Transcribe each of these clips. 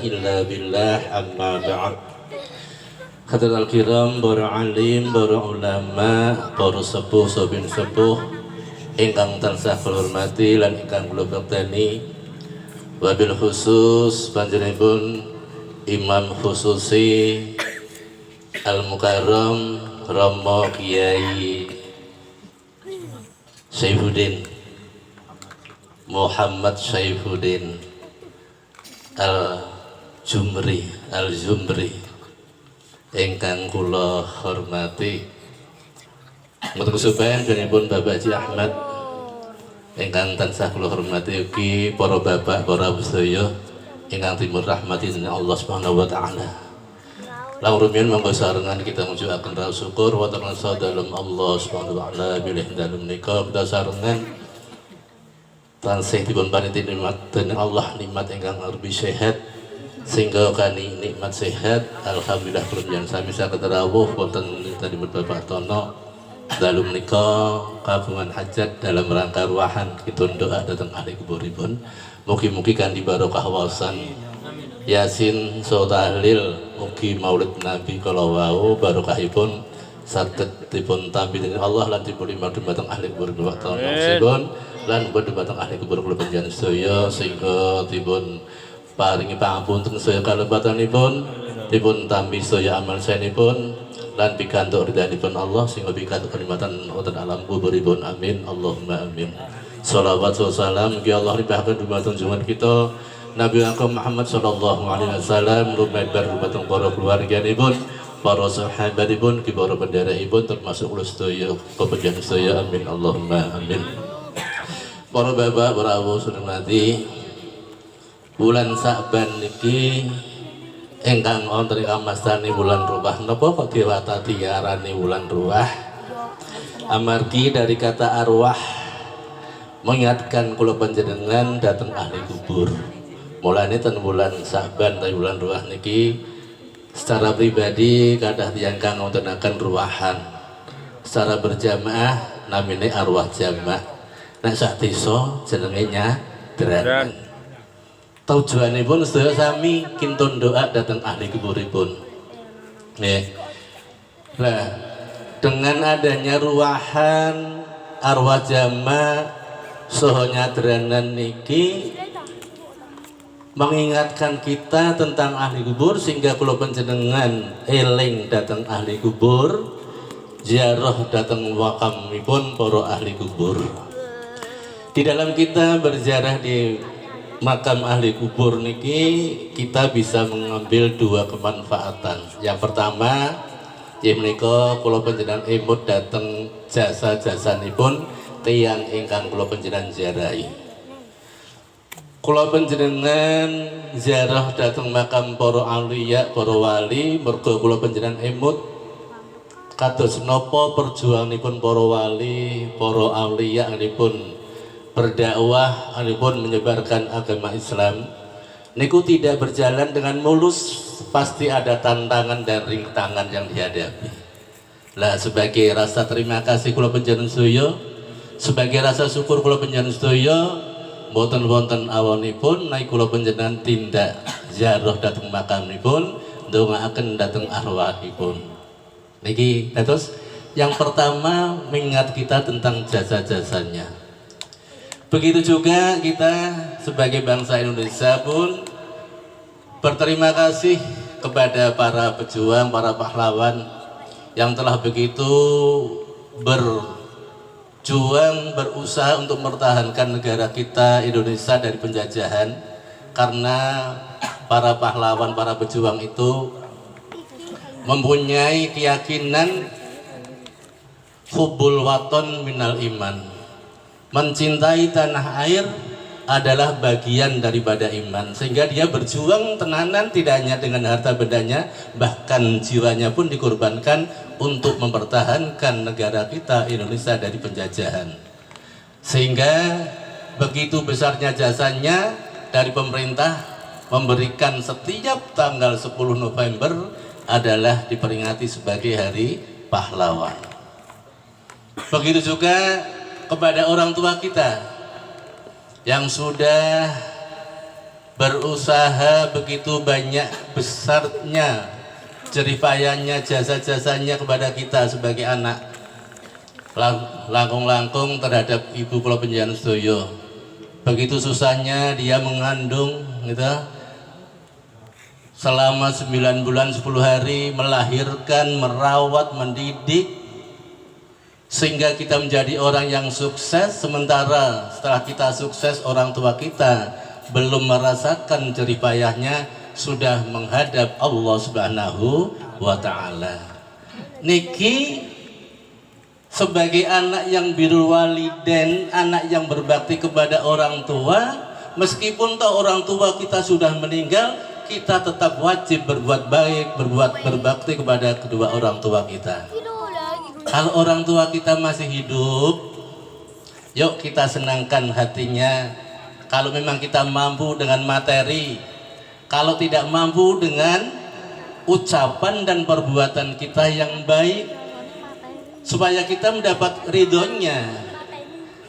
illa billah amma ba'd. Hadirin al-kiram, para alim, para ulama, para sepuh sobin sepuh ingkang tansah kula hormati lan ingkang kula bekteni, wabil khusus panjenenganipun Imam Khususi Al-Mukarram Romo Kiai Syaifuddin Muhammad Syaifuddin Al-Jumri ingkang kula hormati. Mboten kesupen jenengipun Bapak Haji Ahmad ingkang tansah kula hormati ugi para bapak, para sedaya ingkang dipun rahmati dening Allah Subhanahu wa taala. Lang rumiyin monggo sarengan kita ngujukaken rasa syukur wa taala dalem Allah Subhanahu wa taala bilih dalem nika kita sarengan tansih dipun parinti nikmat dening Allah, nikmat ingkang lebih sehat sehingga kani nikmat sehat alhamdulillah kula sami saged rawuh wonten tadi Bapak Tono dalem nika kagungan hajat dalam rangka ruahan kita doa dhateng ahli kuburipun. Mugi-mugi kanthi barokah waosan Yasin so tahlil mugi maulid Nabi kala wau barokahipun saged dipun tampi dening Allah lan dipun rimba dhateng ahli kubur Bapak Tono sipun lan boten dhateng ahli kubur kula panjenengan sedaya sehingga dipun paringi pangapunten sedaya kalebatanipun, dipun tampi sedaya amal saenipun lan pikantuk ridhanipun Allah sehingga pikantuk kenikmatan wonten alam kuburipun. Amin Allahumma amin. Shalawat wa salam mugi Allah limpahaken dumateng junjungan kita Nabi Muhammad sallallahu alaihi wasallam, lumebar dumateng para keluarganipun, para sahabatipun, para pendherekipun termasuk kula sedaya kepanjenengan sedaya. Amin Allahumma amin. Para bapak, para awu sunamati, bulan Sa'ban niki ingkang wonten ing kamastani bulan ruwah. Napa kok diwatati arani bulan ruwah? Amargi dari kata arwah mengingatkan kula panjenengan dhateng ahli kubur. Mulane ten bulan Sa'ban ta bulan ruwah niki secara pribadi kathah tiyang kang wontenaken ruwahan. Secara berjamaah namine arwah jamaah. Nek sak desa jenenge nyadran. Tujuanipun sedaya sami kintun doa dhateng ahli kuburipun. Nggih. Lah, dengan adanya ruwahan arwah jamaah saha nyadranan niki mengingatkan kita tentang ahli kubur sehingga kula panjenengan eling dhateng ahli kubur, ziarah dhateng makamipun para ahli kubur. Di dalam kita berziarah di makam ahli kubur niki kita bisa mengambil dua kemanfaatan. Yang pertama, inggih menika kula panjenengan emut dhateng jasa-jasanipun tiyang ingkang kula panjenengan ziarahi. Kula panjenengan ziarah dhateng makam para auliya, para wali, mergo kula panjenengan emut kados napa perjuanganipun para wali, para auliya nipun berdakwah, nipun menyebarkan agama Islam. Niku tidak berjalan dengan mulus, pasti ada tantangan dan rintangan yang dihadapi. Lah sebagai rasa terima kasih kula panjenengan sedaya, sebagai rasa syukur kula panjenengan sedaya, mboten wonten awanipun naik kula panjenengan tindak ziarah dhateng makamipun, ndongaaken dhateng arwahipun. Niki terus yang pertama mengingat kita tentang jasa-jasanya. Begitu juga kita sebagai bangsa Indonesia pun berterima kasih kepada para pejuang, para pahlawan yang telah begitu berjuang, berusaha untuk mempertahankan negara kita Indonesia dari penjajahan. Karena para pahlawan, para pejuang itu mempunyai keyakinan hubbul waton minal iman. Mencintai tanah air adalah bagian daripada iman, sehingga dia berjuang tenanan tidak hanya dengan harta bendanya, bahkan jiwanya pun dikorbankan untuk mempertahankan negara kita Indonesia dari penjajahan. Sehingga begitu besarnya jasanya dari pemerintah memberikan setiap tanggal 10 November adalah diperingati sebagai hari pahlawan. Begitu juga kepada orang tua kita yang sudah berusaha begitu banyak besarnya jeripayanya, jasa-jasanya kepada kita sebagai anak, langkung-langkung terhadap ibu kula panjenengan sedaya. Begitu susahnya dia mengandung gitu, selama 9 bulan 10 hari, melahirkan, merawat, mendidik, sehingga kita menjadi orang yang sukses. Sementara setelah kita sukses, orang tua kita belum merasakan jeripayahnya, sudah menghadap Allah Subhanahu wa Ta'ala. Niki sebagai anak yang birrul walidain, anak yang berbakti kepada orang tua, meskipun toh orang tua kita sudah meninggal, kita tetap wajib berbuat baik, berbakti kepada kedua orang tua kita. Kalau orang tua kita masih hidup, yuk kita senangkan hatinya. Kalau memang kita mampu dengan materi, kalau tidak mampu dengan ucapan dan perbuatan kita yang baik, supaya kita mendapat ridhonya.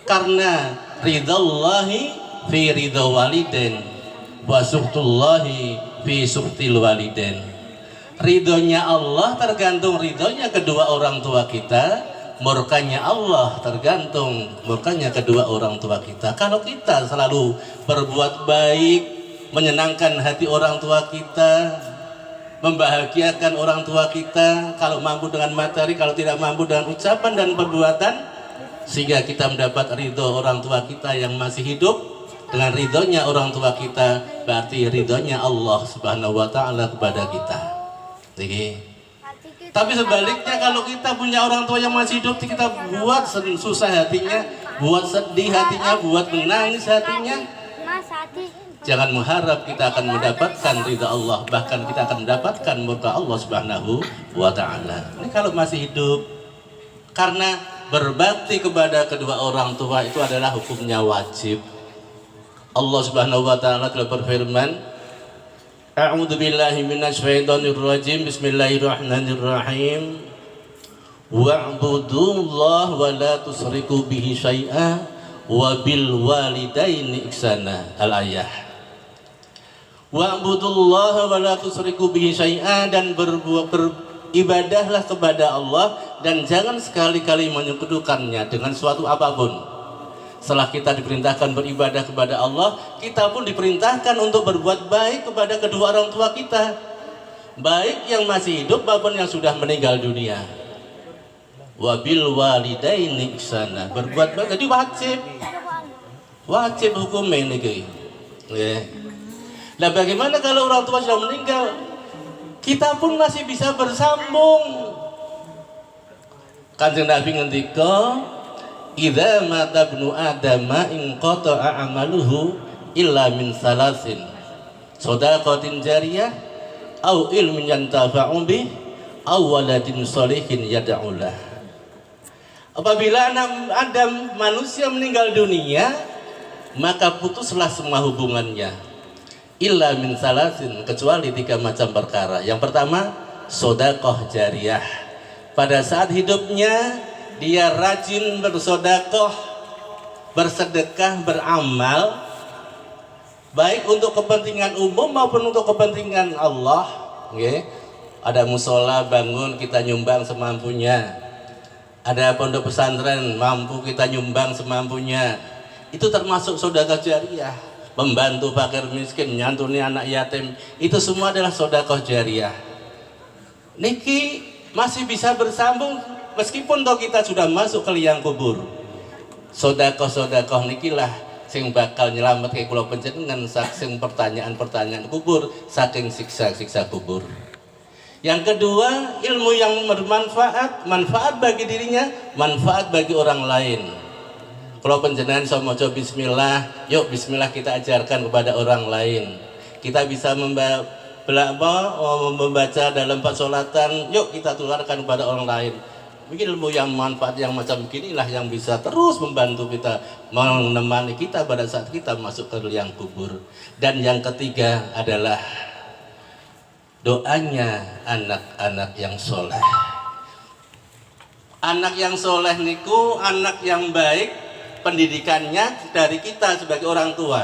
Karena ridhallahi fi ridha walidin wa suhtullahi fi suhtil walidin. Ridhonya Allah tergantung ridhonya kedua orang tua kita, murkanya Allah tergantung murkanya kedua orang tua kita. Kalau kita selalu berbuat baik, menyenangkan hati orang tua kita, membahagiakan orang tua kita, kalau mampu dengan materi, kalau tidak mampu dengan ucapan dan perbuatan, sehingga kita mendapat ridho orang tua kita yang masih hidup. Dengan ridhonya orang tua kita, berarti ridhonya Allah Subhanahu wa Ta'ala kepada kita. Jadi, tapi sebaliknya, kalau kita punya orang tua yang masih hidup, kita buat susah hatinya, buat sedih hatinya, buat menangis hatinya, jangan mengharap kita akan mendapatkan ridha Allah, bahkan kita akan mendapatkan murka Allah Subhanahu wa Ta'ala. Ini kalau masih hidup. Karena berbakti kepada kedua orang tua itu adalah hukumnya wajib. Allah Subhanahu wa Ta'ala telah berfirman, A'udzu billahi minasyaitonir rajim. Bismillahirrahmanirrahim. Wa'budullaha wa la tusyriku bihi syai'a wa bil walidaini ihsana. Al-ayah. Wa'budullaha wa la tusyriku bihi syai'a, dan beribadahlah kepada Allah dan jangan sekali-kali menyekutukannya dengan suatu apapun. Setelah kita diperintahkan beribadah kepada Allah, kita pun diperintahkan untuk berbuat baik kepada kedua orang tua kita, baik yang masih hidup maupun yang sudah meninggal dunia. Wabil walidaini ihsana, berbuat baik, jadi wajib hukum ini. Nah, bagaimana kalau orang tua sudah meninggal? Kita pun masih bisa bersambung. Kanjeng Nabi ngendika, idza mata ibnu adama in qata'a amaluhu illa min salasin, shadaqatin jariyah au ilmin yantafa'u bih au waladin shalihin yad'u lah. Apabila anak Adam manusia meninggal dunia, maka putuslah semua hubungannya illa min salasin, kecuali 3 macam perkara. Yang pertama, shadaqah jariyah. Pada saat hidupnya dia rajin bersedekah, beramal, baik untuk kepentingan umum maupun untuk kepentingan Allah. Ada musola bangun, kita nyumbang semampunya. Ada pondok pesantren, mampu kita nyumbang semampunya. Itu termasuk sedekah jariyah. Membantu fakir miskin, nyantuni anak yatim, itu semua adalah sedekah jariyah. Niki masih bisa bersambung meskipun toh kita sudah masuk ke liang kubur. Sedekah nikilah sing bakal nyelametke kula panjenengan saking pertanyaan-pertanyaan kubur, saking siksa-siksa kubur. Yang kedua, ilmu yang bermanfaat, manfaat bagi dirinya, manfaat bagi orang lain. Kalau panjenengan iso maca bismillah, yuk bismillah kita ajarkan kepada orang lain. Kita bisa membaca dalam persolatan, yuk kita tularkan kepada orang lain. Mungkin ilmu yang manfaat yang macam beginilah yang bisa terus membantu kita, menemani kita pada saat kita masuk ke liang kubur. Dan yang ketiga adalah doanya anak-anak yang soleh. Anak yang soleh niku anak yang baik, pendidikannya dari kita sebagai orang tua.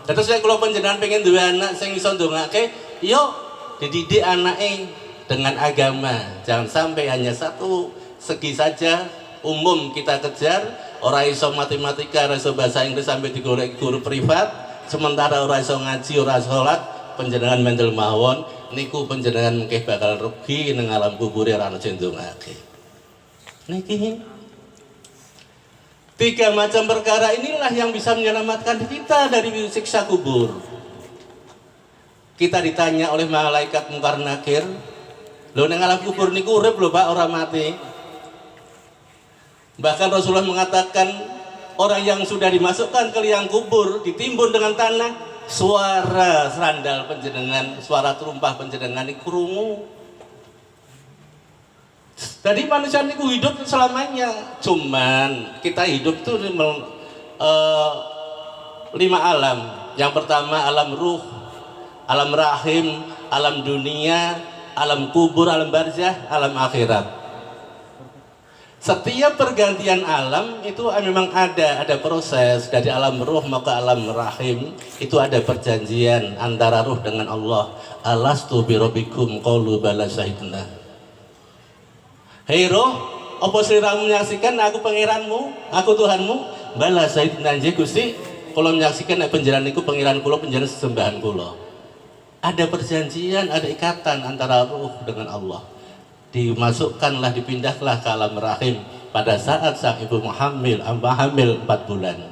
Terus nek kula panjenengan pengen duwe anak sing iso ndongake, yo dididik anake dengan agama. Jangan sampai hanya satu segi saja umum kita kejar, ora iso matematika, ora iso bahasa Inggris sampai digolek guru privat, sementara ora iso ngaji, ora salat, panjenengan mendel mawon niku panjenengan mungkin bakal rugi ning alam kubur ora ana sing ndongake. Niki 3 macam perkara inilah yang bisa menyelamatkan kita dari siksa kubur. Kita ditanya oleh malaikat Munkar Nakir, lho ning alam kubur niku urip lho Pak, ora mati. Bahkan Rasulullah mengatakan orang yang sudah dimasukkan ke liang kubur ditimbun dengan tanah, suara serandal panjenengan, suara terumpah panjenengan niku krungu. Jadi manusia niku hidup selamanya. Cuman kita hidup tuh 5 alam. Yang pertama alam ruh, alam rahim, alam dunia, alam kubur, alam barzah, alam akhirat. Setiap pergantian alam itu memang ada proses. Dari alam ruh mau ke alam rahim itu ada perjanjian antara ruh dengan Allah. Alastu birabbikum qalu bala syahidna. Hei roh, apa sliramu menyaksikan aku pangeranmu, aku Tuhanmu? Bala syahidna nggih Gusti, kula menyaksikan nek panjenengan niku pangeran kula, panjenengan sesembahan kula. Ada perjanjian, ada ikatan antara ruh dengan Allah. Dimasukkanlah, dipindahlah ke alam rahim pada saat sang ibu hamil 4 bulan.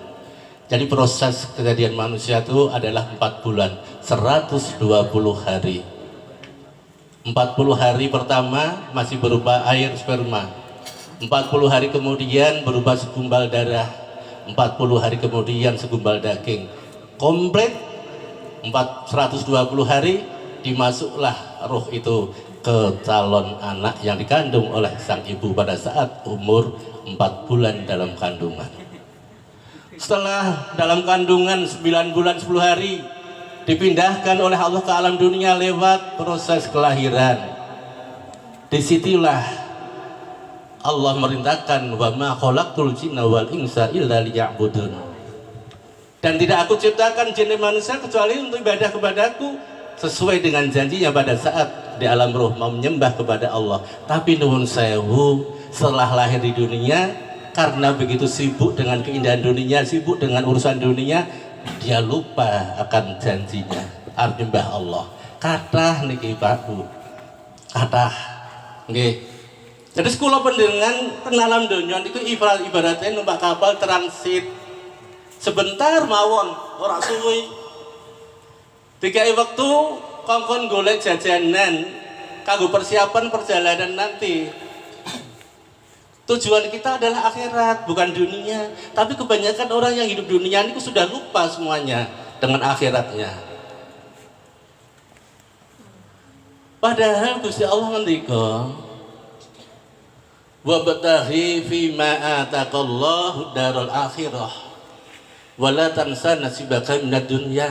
Jadi proses kejadian manusia itu adalah 4 bulan, 120 hari. 40 hari pertama masih berupa air sperma, 40 hari kemudian berupa segumpal darah, 40 hari kemudian segumpal daging. Komplit 120 hari dimasuklah roh itu ke calon anak yang dikandung oleh sang ibu pada saat umur 4 bulan dalam kandungan. Setelah dalam kandungan 9 bulan 10 hari dipindahkan oleh Allah ke alam dunia lewat proses kelahiran. Disitulah Allah merintahkan wa ma khalaqtul jinna wal insa illa liya'budun. Dan tidak aku ciptakan jin dan manusia kecuali untuk ibadah kepadaku, sesuai dengan janjinya pada saat di alam roh mau menyembah kepada Allah. Tapi nuwun sewu, setelah lahir di dunia karena begitu sibuk dengan keindahan dunia, sibuk dengan urusan dunia, dia lupa akan janjinya arep nyembah Allah. Kathah niki Pak Bu, kathah nggih. Jadi kula panjenengan ten alam donya niku ibaratnya numpak kapal transit sebentar mawon, ora suwi. Dikai waktu kongkon golek jajanan kanggo persiapan perjalanan nanti. Tujuan kita adalah akhirat, bukan dunia. Tapi kebanyakan orang yang hidup dunia ini sudah lupa semuanya dengan akhiratnya. Padahal Gusti Allah ngendika, wa bataghi fi ma ataqallahu darul akhirah wa la tansa nasibaka minad dunya.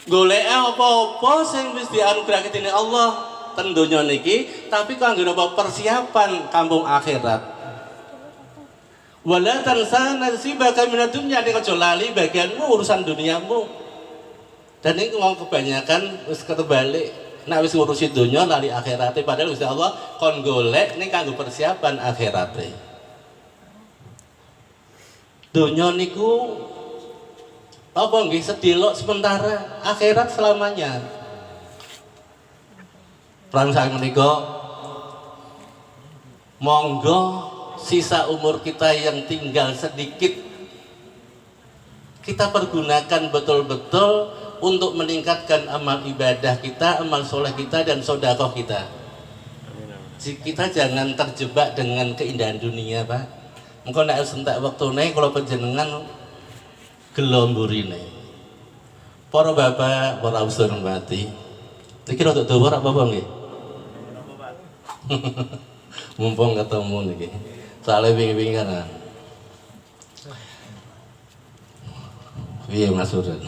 Golek apa-apa sing wis dianugerahke dening Allah ten donya niki, tapi kanggo napa persiapan kampung akhirat. Wala tansa nasibaka minad dunya, nek aja lali bagianmu urusan duniamu. Dan ini wong kebanyakan wis ketebalik, nek wis ngurusi donya lali akhirate, padahal Gusti Allah kon golek ning kanggo persiapan akhirate. Donya niku apa nggih sedelok sementara, akhirat selamanya. Perang saya menika, monggo sisa umur kita yang tinggal sedikit kita pergunakan betul-betul untuk meningkatkan amal ibadah kita, amal soleh kita, dan sedekah kita. Kita jangan terjebak dengan keindahan dunia Pak. Engko nek sentak wektune kula panjenengan gelo mburine. Para bapak, para usur mati. Iki rada dawa ora apa-apa nggih? Mumpung ketemu niki. Soale wingi-wingi kan. Piye Mas Uren?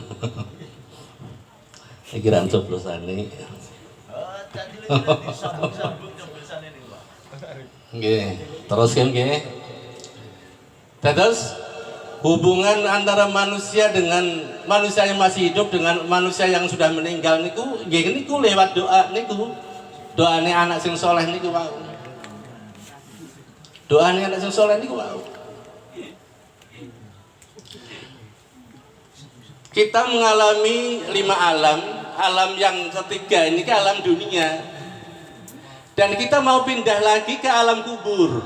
Iki ra coblosane. Disambung-sambung coblosane niku, Pak. Nggih, teruskan nggih. Terus hubungan antara manusia dengan manusia yang masih hidup dengan manusia yang sudah meninggal niku nggih niku lewat doa niku. Doane anak sing soleh niku wau. Doane anak sing soleh niku wau. Kita mengalami 5 alam. Alam yang ketiga ini ke alam dunia. Dan kita mau pindah lagi ke alam kubur.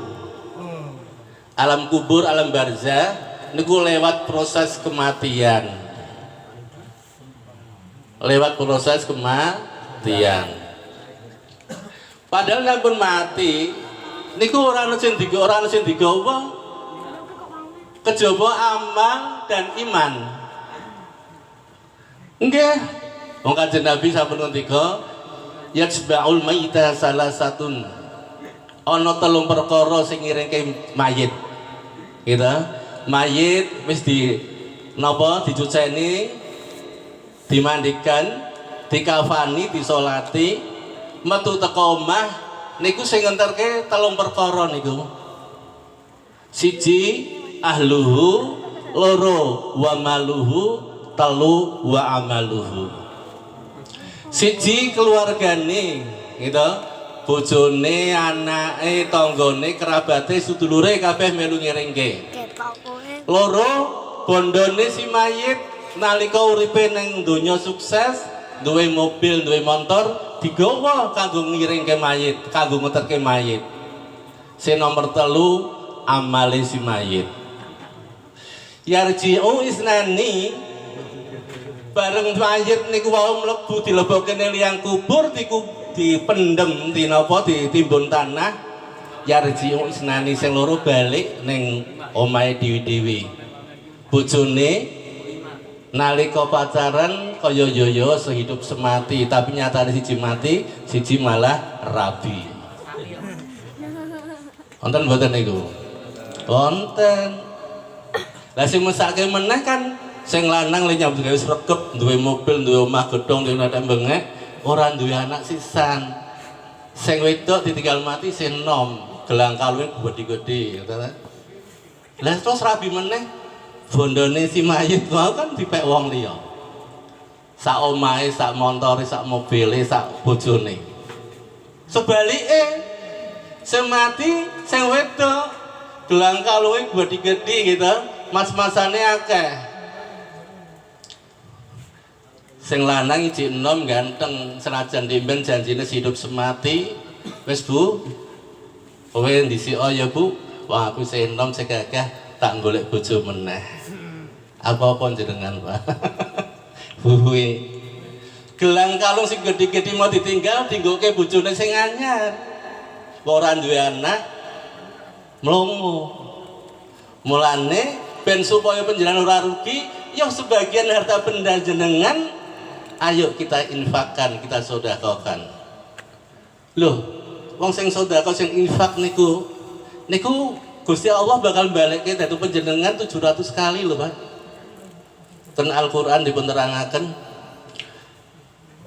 Alam kubur, alam barzah niku lewat proses kematian. Lewat proses kematian. Padahal nek pun mati niku ora ana sing digawa kejaba amal dan iman. Nggih. Wong Kanjeng Nabi sampun ngendika yatsba'ul mayyita salasatun. Ana 3 perkara sing ngiringke mayit. Gitu. Mayit wis dicuceni, dimandikan, dikafani, disolati, metu teko omah niku sing ngenterke 3 perkara niku. Siji ahluhu, loro wa maluhu, telu wa amaluhu. Siji keluargane gitu, bojone, anake, tanggane, kerabate, sedulure kabeh melu ngiringke. Loro bondone si mayit nalika uripe ning donya sukses, duwe mobil, duwe motor, digawa kanggo ngiringke mayit, kanggo ngeterke mayit. Sing nomor 3 amale si mayit. Yarji'u isnani bareng mayit niku wau mlebu dilebokke ning liang kubur dipendem ditimbun tanah. Yarji'u isnani sing loro balik ning omahe dewi-dewi. Bojone nalika pacaran kaya yoyo sehidup semati, tapi nyatane siji mati, siji malah rabi. Wonten mboten niku? Wonten. Lah sing mesake meneh kan sing lanang le nyambut gawe sregep, duwe mobil, duwe omah gedhong, duwe netek bengek, ora duwe anak sisan. Sing wedok ditinggal mati sing nom, gelang kalung gedhe-gedhe, ngoten. Lah terus rabi meneh bondone si mayit mau kan dipek wong liya. Sak omahe, sak montore, sak mobile, sak bojone. Sebalike sing mati sing wedok gelang kalunge gedhe-gedhe gitu. Mas-masane akeh. Sing lanang ijik enom ganteng senajan dimben janjine hidup semati. Wis Bu. Kowe ndisika ya Bu. Wah aku sing enom sing gagah tak golek bojo meneh. Apa-apa jenengan Pak. Buwe. Gelang kalung sing gedhe-gedhe mau ditinggal dinggoke bojone sing anyar. Ora duwe anak. Mlomo. Mulane ben supaya panjenengan ora rugi, ya sebagian harta benda jenengan ayo kita infakkan, kita sedekahkan. Loh, wong sing sedekah sing infak niku Gusti Allah bakal balikke dadi panjenengan 700 kali lho, Pak. Ten Al-Qur'an dipun terangaken.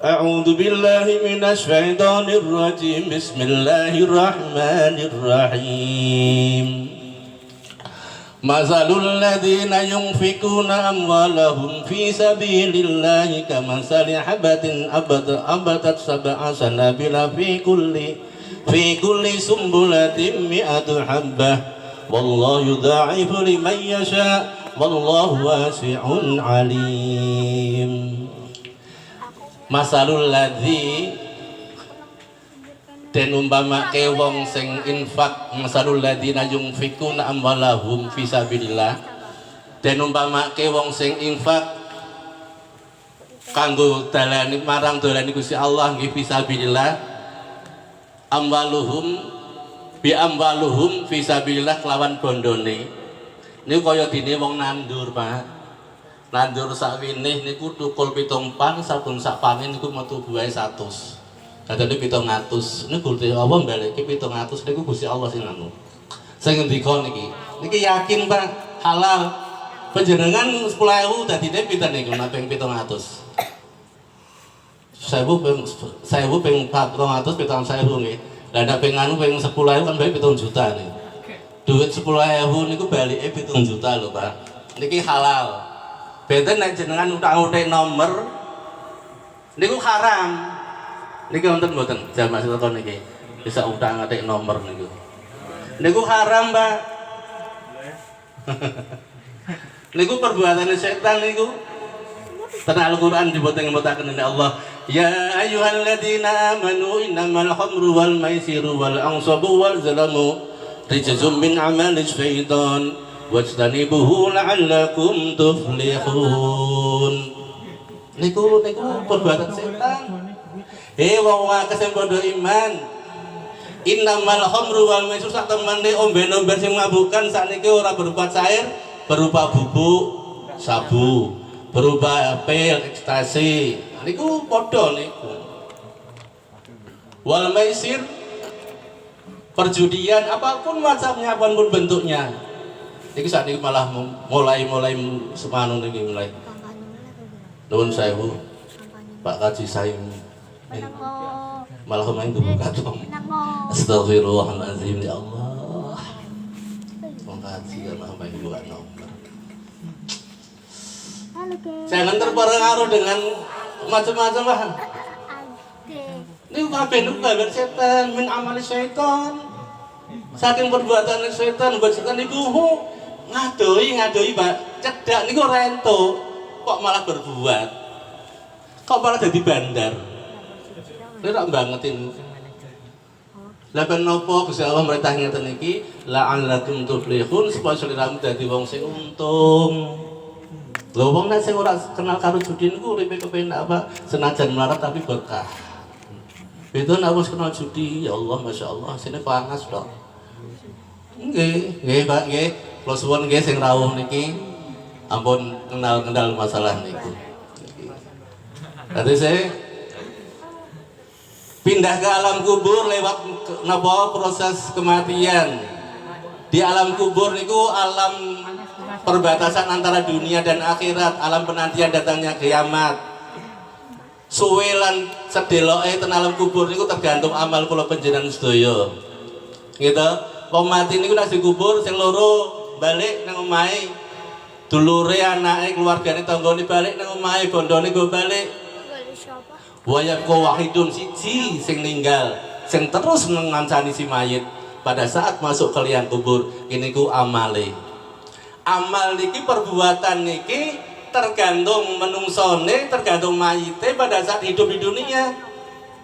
A'udzu billahi minasy syaithanir rajim. Bismillahirrahmanirrahim. Masalul ladzina yunfikuna amwalahum fi sabilillahi kamathali habatin abatat sab'a sanabila fi kulli sumbulatin mi'atu habbah wallahu yudha'ifu liman yasha wallahu wasi'un alim. Masalul ladzi den umpamake wong sing infak, masalul ladzina yunfikuna amwalahum fi sabilillah, den umpamake wong sing infak kanggo dalane marang dolane Gusti Allah nggih fi sabilillah, amwaluhum fi sabilillah kelawan bondone niku kaya dene wong nandur Pak. Nandur sak winih niku tukul 7 pang, saben sak panen niku metu buahe 100. Kadane 700, niku Gusti Allah balikke 700 niku Gusti Allah sing anu. Sing ngendika niki yakin Pak halal. Panjenengan 10.000 dadine pinten niku ping 700. 1000 ping 400 7.000 nggih. Lah nek ping anu ping 10.000 kan bae 7 juta niku. Duit 10.000 niku balike 7 juta lho Pak. niki halal. Benten nek jenengan utang-utik nomor niku haram. Niki wonten mboten jamaah telepon niki. Bisa utang-utik nomor niku. Niku haram, Mbak. Niku perbuatan setan niku. Karena Al-Quran diboten-botaken oleh Allah. Ya ayyuhalladzina amanu innamal khamru wal maisiru wal ansabu wal zalamu rijzum min amali syaitan wajtanibuhu la'allakum tuflihun. Niku perbuatan setan. Wong akeh sing padha iman. Innamal khamru wal maisiru sak temene omben-omben sing mabukkan sakniki ora berupa cair, berupa bubuk, sabu, berupa pil, ekstasi. Niku padha niku. Wal maisir perjudian apapun macamnya, apapun bentuknya. Niku sakniki malah mulai semanu niki mulai. Nuwun sewu. Pak Kaji Saim. Malah main buka dong. Astagfirullahaladzim ya Allah. Pak Kaji malah main buka nomor. Jangan terpengaruh dengan macam-macam lah. Ini kabeh niku gambar setan, min amali syaitan. Saking perbuatan setan, buat setan niku ngadoi Pak. Cedak niku rento. Kok malah berbuat? Kok malah jadi bandar? Ini tak bangetin. Lah ben napa Gusti Allah merintah ngeten iki, la'allakum tuflihun supaya sliramu dadi wong sing untung. Lho wong nek sing ora kenal karo judi niku uripe kepenak apa senajan melarat tapi berkah. Itu nek wis kenal judi ya Allah masyaallah sine panas kok. Nggih Pak nggih. Kula suwun nggih sing rawuh niki ampun kenal masalah niku. Dadi saya pindah ke alam kubur lewat napa proses kematian. Di alam kubur niku alam perbatasan antara dunia dan akhirat, alam penantian datangnya kiamat. Suwelan sedeloke ten alam kubur niku tergantung amal kula panjenengan sedaya. Gitu. Wong mati niku nek dikubur sing loro balik nang omahe. Dulure, anake, keluargane, tanggane balik nang omahe, bondone go balik. Wayabqa wahidun siji sing ninggal, sing terus ngancani si mayit pada saat masuk ke liang kubur. Ini ku amale. Amal niki perbuatan niki tergantung menungsone, tergantung mayite pada saat hidup di dunia.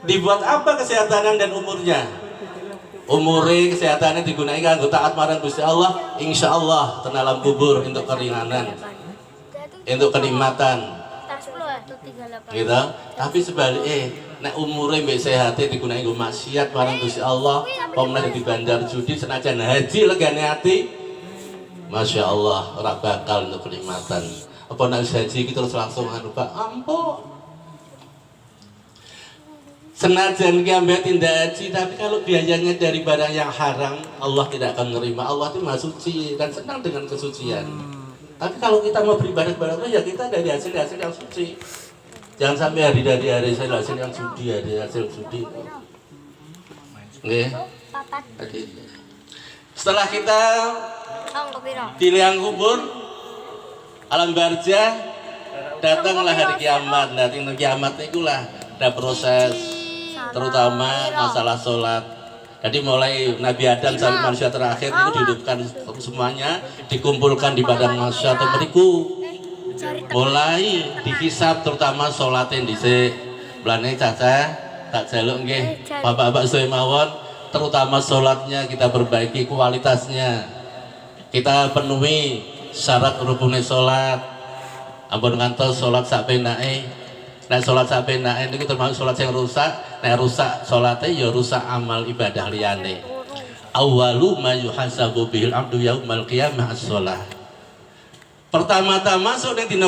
Dibuat apa kesehatan dan umurnya? Umure kesehatannya digunakan kanggo taat marang Gusti Allah, insya Allah ten alam kubur untuk keringanan, untuk kenikmatan. Gitu. Tapi sebaliknya nek umure mbek sehate digunakan nggo maksiat marang Gusti Allah, pemene di bandar judi senajan haji legane ati. Masya Allah, ora bakal untuk kenikmatan. Apa nek haji kita terus langsung Pak, ampun. Senajan ki ambek tindak haji, tapi kalau biayanya dari barang yang haram, Allah tidak akan menerima. Allah itu Maha Suci dan senang dengan kesucian. Tapi kalau kita mau beribadah kepada Allah, ya kita dari hasil yang suci. Jangan sampai hari hasil yang judi, hasil judi. Nggih. Setelah kita di liang kubur, alam barzah, datanglah hari kiamat. Nah, di kiamat itulah ada proses, terutama masalah sholat. Jadi mulai Nabi Adam sampai manusia terakhir itu dihidupkan semuanya, dikumpulkan di padang mahsyar temeriku. Mulai dihisab terutama sholatnya dhisik. Blane caca tak jaluk nggih Bapak-bapak sedaya mawon, terutama sholatnya kita perbaiki kualitasnya. Kita penuhi syarat rukune sholat. Ampun ngantos sholat sak penake. Nek sholat sak penake niku termasuk sholat yang rusak. Nek rusak sholatnya ya rusak amal ibadah liyane. Awwalu ma yuhasabu bihil abdu yaumal qiyamah as-shalah. Pertama-tama masuk ning dina